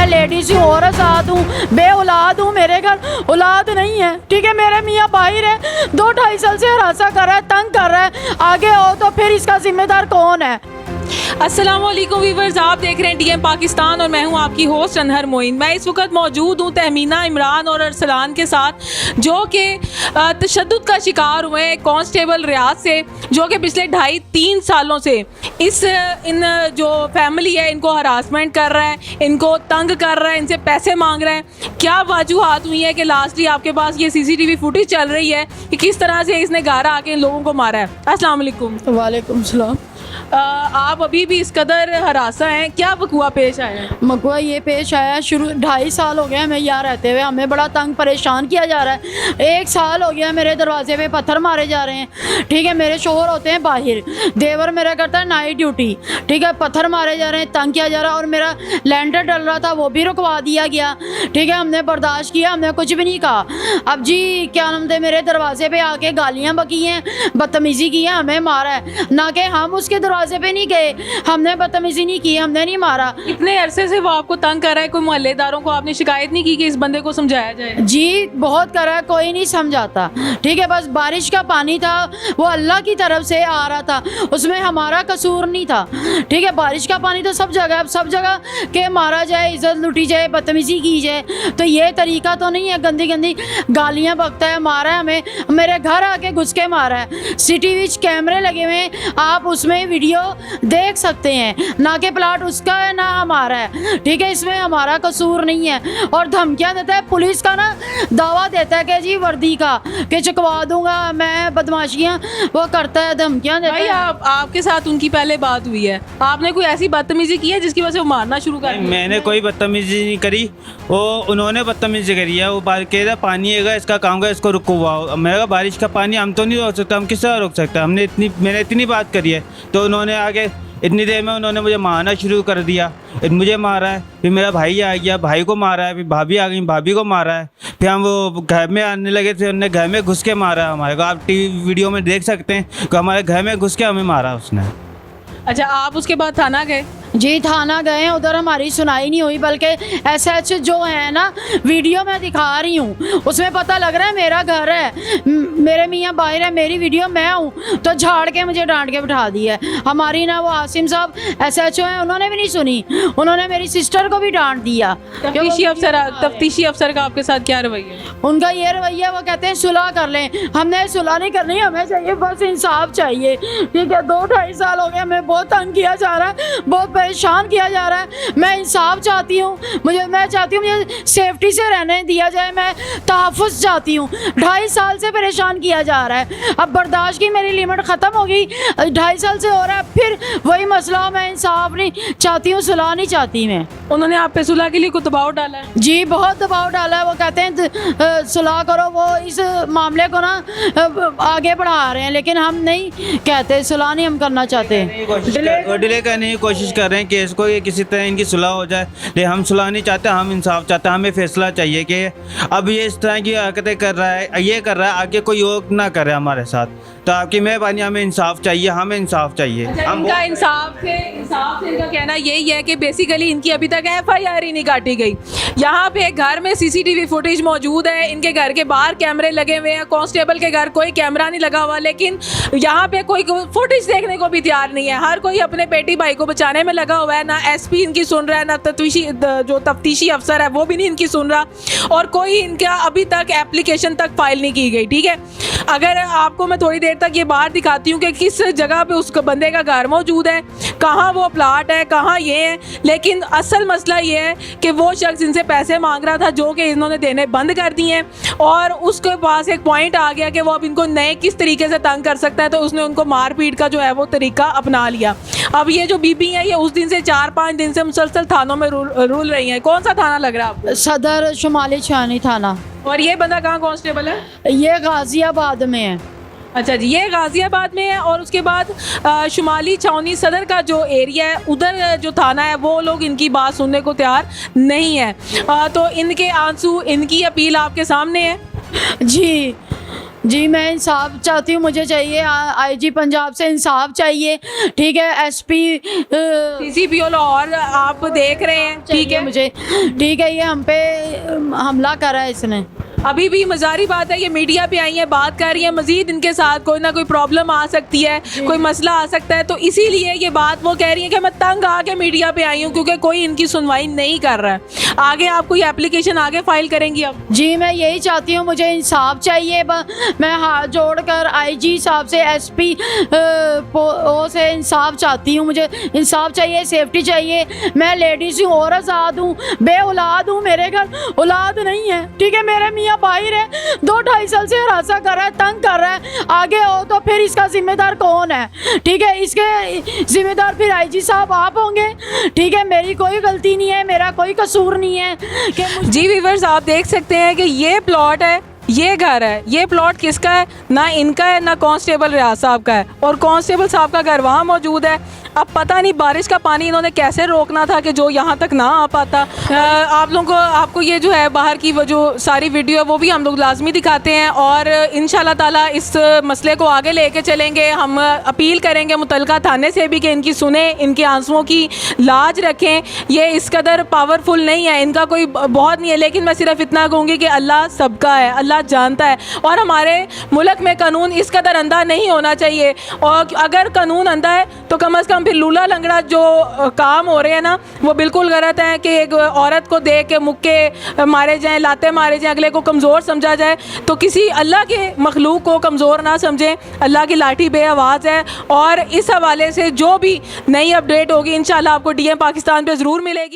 मैं लेडीज हूँ, औरत आजाद हूँ, बे औलाद हूँ, मेरे घर औलाद नहीं है, ठीक है। मेरे मियाँ बाहर है, 2-2.5 साल से हरासा कर रहा है, तंग कर रहा है, आगे हो तो फिर इसका जिम्मेदार कौन है। अस्सलामुअलैकुम व्यूअर्स, आप देख रहे हैं डीएम पाकिस्तान और मैं हूं आपकी होस्ट अनहर मोइन। मैं इस वक्त मौजूद हूं तहमीना, इमरान और अरसलान के साथ, जो कि तशद्दुद का शिकार हुए हैं कांस्टेबल रियाज से, जो कि पिछले 2.5-3 सालों से इन जो फैमिली है इनको हरासमेंट कर रहा है, इनको तंग कर रहा है, इनसे पैसे मांग रहा है। क्या वजूहात हुई है कि लास्टली आपके पास ये CCTV फुटेज चल रही है कि किस तरह से इसने घर आके इन लोगों को मारा है। अस्सलाम वालेकुम। वालेकुम सलाम। आप अभी भी इस कदर हरासा हैं, क्या वकूआ पेश आया है? मकवा ये पेश आया, शुरू 2.5 साल हो गए हमें यहाँ रहते हुए, हमें बड़ा तंग परेशान किया जा रहा है। 1 साल हो गया मेरे दरवाजे पे पत्थर मारे जा रहे हैं, ठीक है। मेरे शोहर होते हैं बाहर, देवर मेरा करता है नाइट ड्यूटी, ठीक है। पत्थर मारे जा रहे हैं, तंग किया जा रहा है, और मेरा लैंडर डल रहा था वो भी रुकवा दिया गया, ठीक है। हमने बर्दाश्त किया, हमने कुछ भी नहीं कहा। अब जी क्या नाम थे, मेरे दरवाजे पे आके गालियाँ बकी हैं, बदतमीज़ी की है, हमें मारा है, ना कि हम उसके दरवाजे पे नहीं गए, हमने बदतमीजी नहीं की, हमने नहीं मारा। इतने अरसे से वो आपको तंग कर रहा है, कोई मोहल्लेदारों को आपने शिकायत नहीं की कि इस बंदे को समझाया जाए? जी बहुत करा है, कोई नहीं समझाता, ठीक है। बस बारिश का पानी था, वो अल्लाह की तरफ से आ रहा था, उसमें हमारा कसूर नहीं था, ठीक है। बारिश का पानी तो सब जगह, अब सब जगह के मारा जाए, इज्जत लूटी जाए, बदतमीजी की जाए, तो ये तरीका तो नहीं है। गंदी गंदी गालियाँ बकता है, मारा है हमें, मेरे घर आके घुस के मारा है। CCTV कैमरे लगे हुए हैं, आप उसमें वीडियो देख सकते हैं, ना कि प्लाट उसका है ना हमारा है, ठीक है। इसमें हमारा कसूर नहीं है। और धमकियां देता है, पुलिस का ना दावा देता है कि जी वर्दी का कि चुकवा दूंगा मैं, बदमाशियां वो करता है, धमकियां देता है। आपके साथ उनकी पहले बात हुई है, आपने कोई ऐसी बदतमीजी की है जिसकी वजह से वो मारना शुरू कर दिया? मैंने कोई बदतमीजी नहीं करी, वो उन्होंने बदतमीजी करी है। वो कह रहा पानी है, इसका काम का, इसको रुकवाओ। मैं कहा बारिश का पानी हम तो नहीं रोक सकते, हम किस तरह रोक सकते, मैंने इतनी बात करी है। तो उन्होंने आगे इतनी देर में उन्होंने मुझे मारना शुरू कर दिया, मुझे मारा है, फिर मेरा भाई आ गया, भाई को मारा है, फिर भाभी आ गई, भाभी को मारा है, फिर हम वो घर में आने लगे थे, उन्होंने घर में घुस के मारा हमारे को। आप TV वीडियो में देख सकते हैं कि हमारे घर में घुस के हमें मारा उसने। अच्छा, आप उसके बाद थाना गए? जी थाना गए हैं, उधर हमारी सुनाई नहीं हुई, बल्कि SH जो है ना, वीडियो मैं दिखा रही हूँ, उसमें पता लग रहा है मेरा घर है, मेरे मियाँ बाहर है, मेरी वीडियो मैं हूँ, तो झाड़ के मुझे डांट के बिठा दी है। हमारी ना वो आसिम साहब SHO हैं, उन्होंने भी नहीं सुनी, उन्होंने मेरी सिस्टर को भी डांट दिया। तफ्तीशी अफसर का आपके साथ क्या रवैया? उनका ये रवैया, वो कहते हैं सुलह कर लें, हमने सुलह नहीं करनी, हमें चाहिए बस इंसाफ चाहिए, ठीक है। 2-2.5 साल हो गए, हमें बहुत तंग किया जा रहा है, बहुत परेशान किया जा रहा है। मैं इंसाफ चाहती हूँ, मैं चाहती हूँ मुझे सेफ्टी से रहने दिया जाए, मैं तहफ़्फ़ुज़ चाहती हूँ। 2.5 साल से परेशान किया जा रहा है, अब बर्दाश्त की मेरी लिमिट ख़त्म हो गई, 2.5 साल से हो रहा है, फिर वही मसला, मैं इंसाफ नहीं चाहती हूँ, सुलह नहीं चाहती मैं। उन्होंने आप पे सुलह के लिए कोई दबाव डाला है? जी बहुत दबाव डाला है, वो कहते हैं सुलह करो, वो इस मामले को ना आगे बढ़ा रहे हैं, लेकिन हम नहीं कहते, सुलह नहीं हम करना चाहते, डिले करने की कोशिश कर रहे हैं केस को, ये किसी तरह इनकी सुलह हो जाए, लेकिन हम सुलह नहीं चाहते, हम इंसाफ चाहते हैं। हमें फैसला चाहिए कि अब ये इस तरह की हरकतें कर रहा है, ये कर रहा है, आगे कोई और ना करे हमारे साथ। तो आपकी मेहरबानी, हमें इंसाफ चाहिए, हमें इंसाफ चाहिए। इनका इंसाफ से इनका कहना यही है कि बेसिकली इनकी अभी तक FIR ही नहीं काटी गई। यहाँ पे घर में CCTV फुटेज मौजूद है, इनके घर के बाहर कैमरे लगे हुए हैं, कांस्टेबल के घर कोई कैमरा नहीं लगा हुआ, लेकिन यहाँ पे कोई फुटेज देखने को भी तैयार नहीं है। हर कोई अपने बेटी भाई को बचाने में लगा हुआ है, ना SP इनकी सुन रहा है, ना जो तफ्तीशी अफसर है वो भी नहीं इनकी सुन रहा, और कोई इनका अभी तक एप्लीकेशन तक फाइल नहीं की गई, ठीक है। अगर आपको मैं थोड़ी देर तक ये बाहर दिखाती हूँ कि किस जगह पे उस बंदे का घर मौजूद है, कहाँ वो प्लाट है, कहाँ ये है, लेकिन असल मसला ये है कि वो शख्स इनसे पैसे मांग रहा था, जो कि इन्होंने देने बंद कर दिए हैं, और उसके पास एक पॉइंट आ गया कि वो अब इनको नए किस तरीके से तंग कर सकता है, तो उसने उनको मारपीट का जो है वो तरीका अपना लिया। अब ये जो बीबी है, ये उस दिन से 4-5 दिन से मुसलसल थानों में रूल रही हैं। कौन सा थाना लग रहा है आपको? सदर शुमाली छानी थाना। और ये बंदा कहाँ कांस्टेबल है? ये गाजियाबाद में है। अच्छा जी, ये गाजियाबाद में है, और उसके बाद शुमाली छावनी सदर का जो एरिया है, उधर जो थाना है, वो लोग इनकी बात सुनने को तैयार नहीं है। तो इनके आंसू, इनकी अपील आपके सामने है। जी जी मैं इंसाफ चाहती हूँ, मुझे चाहिए आईजी पंजाब से इंसाफ चाहिए, ठीक है। एसपी सीसीपीओ लाहौर आप देख रहे हैं, ठीक है। मुझे, ठीक है, ये हम पे हमला करा है इसने। अभी भी मजारी बात है, ये मीडिया पे आई है, बात कर रही है, मजीद इनके साथ कोई ना कोई प्रॉब्लम आ सकती है, कोई मसला आ सकता है, तो इसीलिए ये बात वो कह रही है कि मैं तंग आके मीडिया पे आई हूँ क्योंकि कोई इनकी सुनवाई नहीं कर रहा है। आगे आप कोई एप्लीकेशन आगे फाइल करेंगी अब? जी मैं यही चाहती हूँ, मुझे इंसाफ चाहिए। मैं हाथ जोड़कर आईजी साहब से, एसपी से इंसाफ चाहती हूँ। मुझे इंसाफ चाहिए, सेफ्टी चाहिए। मैं लेडीज़ हूँ और आज़ाद हूँ, बे औलाद हूँ, मेरे घर औलाद नहीं है, ठीक है। मेरे मियाँ बाहर है, 2-2.5 साल से हरासा कर रहा है, तंग कर रहा है। आगे हो तो फिर इसका जिम्मेदार कौन है, ठीक है। इसके जिम्मेदार फिर आईजी साहब आप होंगे, ठीक है। मेरी कोई गलती नहीं है, मेरा कोई कसूर नहीं है कि जी व्यूअर्स, आप देख सकते हैं कि ये प्लॉट है, ये घर है, ये प्लॉट किसका है? ना इनका है, ना कांस्टेबल रियाज साहब का है, और कांस्टेबल साहब का घर वहाँ मौजूद है। अब पता नहीं बारिश का पानी इन्होंने कैसे रोकना था कि जो यहाँ तक ना आ पाता। आप लोगों को, आपको ये जो है बाहर की वो जो सारी वीडियो है वो भी हम लोग लाजमी दिखाते हैं, और इंशाल्लाह ताला इस मसले को आगे लेके चलेंगे। हम अपील करेंगे मुतलका थाने से भी कि इनकी सुने, इनके आंसुओं की लाज रखें। ये इस कदर पावरफुल नहीं है, इनका कोई बहुत नहीं है, लेकिन मैं सिर्फ इतना कहूँगी कि अल्लाह सबका है, अल्लाह जानता है, और हमारे मुल्क में कानून इस कदर अंधा नहीं होना चाहिए। और अगर कानून अंधा है तो कम अज़ कम फिर लूला लंगड़ा जो काम हो रहे हैं ना, वो बिल्कुल गलत है कि एक औरत को देख के मुक्के मारे जाएं, लाते मारे जाएं, अगले को कमज़ोर समझा जाए। तो किसी अल्लाह के मखलूक को कमज़ोर ना समझें, अल्लाह की लाठी बेआवाज़ है। और इस हवाले से जो भी नई अपडेट होगी इंशाल्लाह आपको डीएम पाकिस्तान पे ज़रूर मिलेगी।